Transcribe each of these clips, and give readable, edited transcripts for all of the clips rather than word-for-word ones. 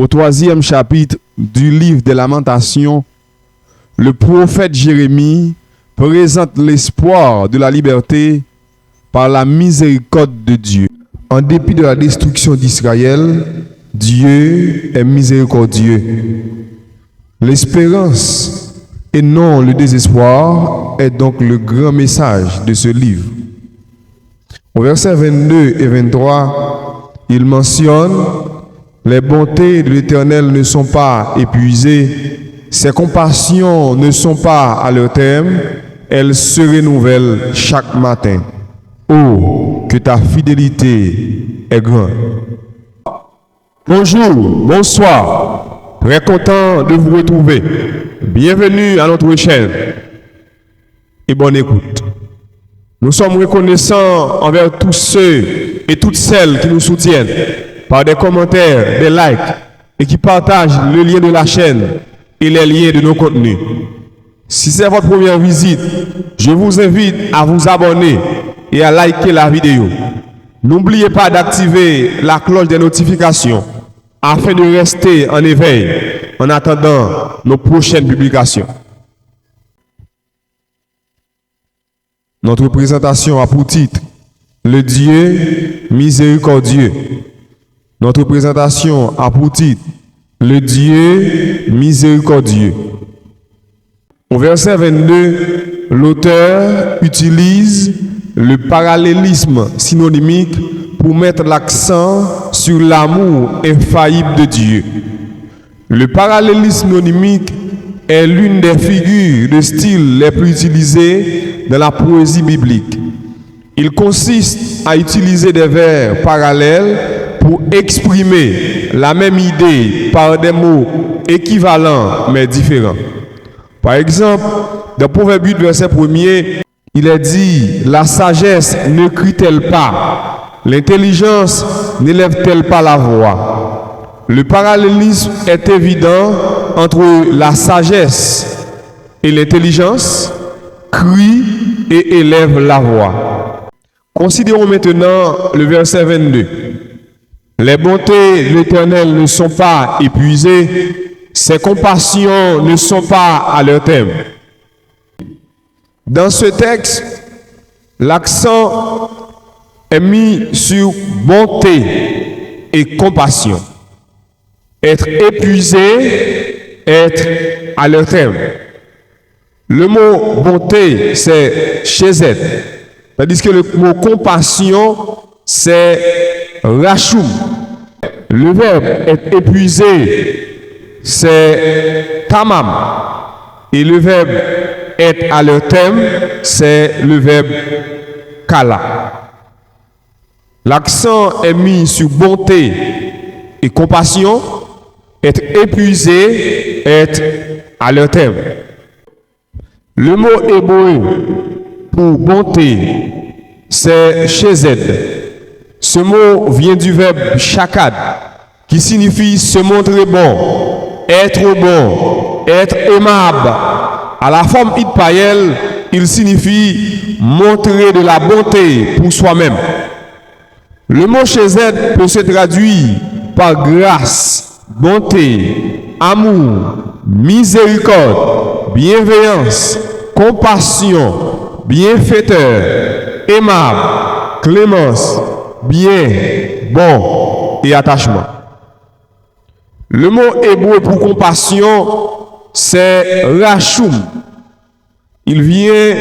Au 3e chapitre du livre des Lamentations, le prophète Jérémie présente l'espoir de la liberté par la miséricorde de Dieu. En dépit de la destruction d'Israël, Dieu est miséricordieux. L'espérance et non le désespoir est donc le grand message de ce livre. Au verset 22 et 23, il mentionne: les bontés de l'Éternel ne sont pas épuisées, ses compassions ne sont pas à leur terme, elles se renouvellent chaque matin. Oh, que ta fidélité est grande. Bonjour, bonsoir, très content de vous retrouver. Bienvenue à notre chaîne et bonne écoute. Nous sommes reconnaissants envers tous ceux et toutes celles qui nous soutiennent par des commentaires, des likes et qui partagent le lien de la chaîne et les liens de nos contenus. Si c'est votre première visite, je vous invite à vous abonner et à liker la vidéo. N'oubliez pas d'activer la cloche des notifications afin de rester en éveil en attendant nos prochaines publications. Notre présentation a pour titre le Dieu miséricordieux. Notre présentation a pour titre le Dieu miséricordieux. Au verset 22, l'auteur utilise le parallélisme synonymique pour mettre l'accent sur l'amour infaillible de Dieu. Le parallélisme synonymique est l'une des figures de style les plus utilisées dans la poésie biblique. Il consiste à utiliser des vers parallèles pour exprimer la même idée par des mots équivalents mais différents. Par exemple, dans Proverbe 8, verset 1er, il est dit: la sagesse ne crie-t-elle pas? L'intelligence n'élève-t-elle pas la voix? Le parallélisme est évident entre la sagesse et l'intelligence, crie et élève la voix. Considérons maintenant le verset 22. Les bontés de l'Éternel ne sont pas épuisées, ses compassions ne sont pas à leur terme. Dans ce texte, l'accent est mis sur bonté et compassion. Être épuisé, être à leur terme. Le mot bonté, c'est chesed, tandis que le mot compassion, c'est rachum. Le verbe être épuisé, c'est tamam. Et le verbe être à leur terme, c'est le verbe kala. L'accent est mis sur bonté et compassion, être épuisé, être à leur terme. Le mot hébreu pour bonté, c'est chesed. Ce mot vient du verbe shakad, qui signifie se montrer bon, être aimable. À la forme hitpaïenne, il signifie montrer de la bonté pour soi-même. Le mot chesed peut se traduire par grâce, bonté, amour, miséricorde, bienveillance, compassion, bienfaiteur, aimable, clémence, bien, bon et attachement. Le mot hébreu pour compassion, c'est rachum. Il vient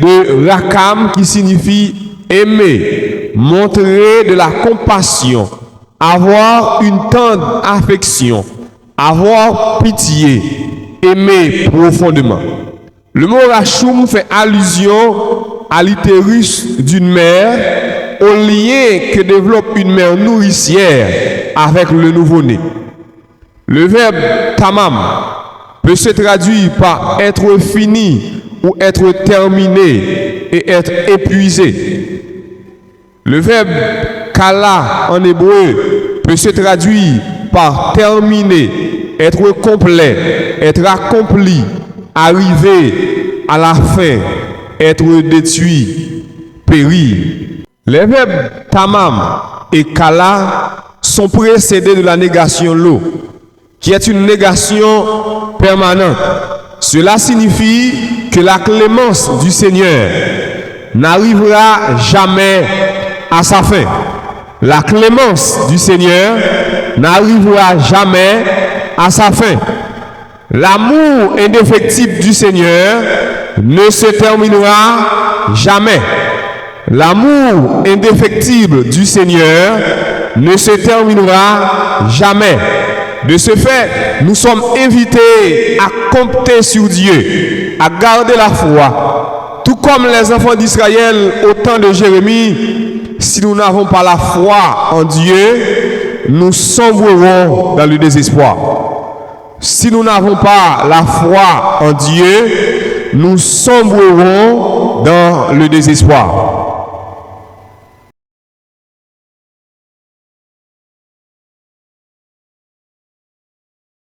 de rakam qui signifie aimer, montrer de la compassion, avoir une tendre affection, avoir pitié, aimer profondément. Le mot rachum fait allusion à l'utérus d'une mère, au lien que développe une mère nourricière avec le nouveau-né. Le verbe tamam peut se traduire par être fini ou être terminé et être épuisé. Le verbe kala en hébreu peut se traduire par terminer, être complet, être accompli, arriver à la fin, être détruit, périr. Les verbes tamam et kala sont précédés de la négation lo. qui est une négation permanente. Cela signifie que la clémence du Seigneur n'arrivera jamais à sa fin. La clémence du Seigneur n'arrivera jamais à sa fin. L'amour indéfectible du Seigneur ne se terminera jamais. L'amour indéfectible du Seigneur ne se terminera jamais. De ce fait, nous sommes invités à compter sur Dieu, à garder la foi. Tout comme les enfants d'Israël au temps de Jérémie, si nous n'avons pas la foi en Dieu, nous sombrerons dans le désespoir. Si nous n'avons pas la foi en Dieu, nous sombrerons dans le désespoir.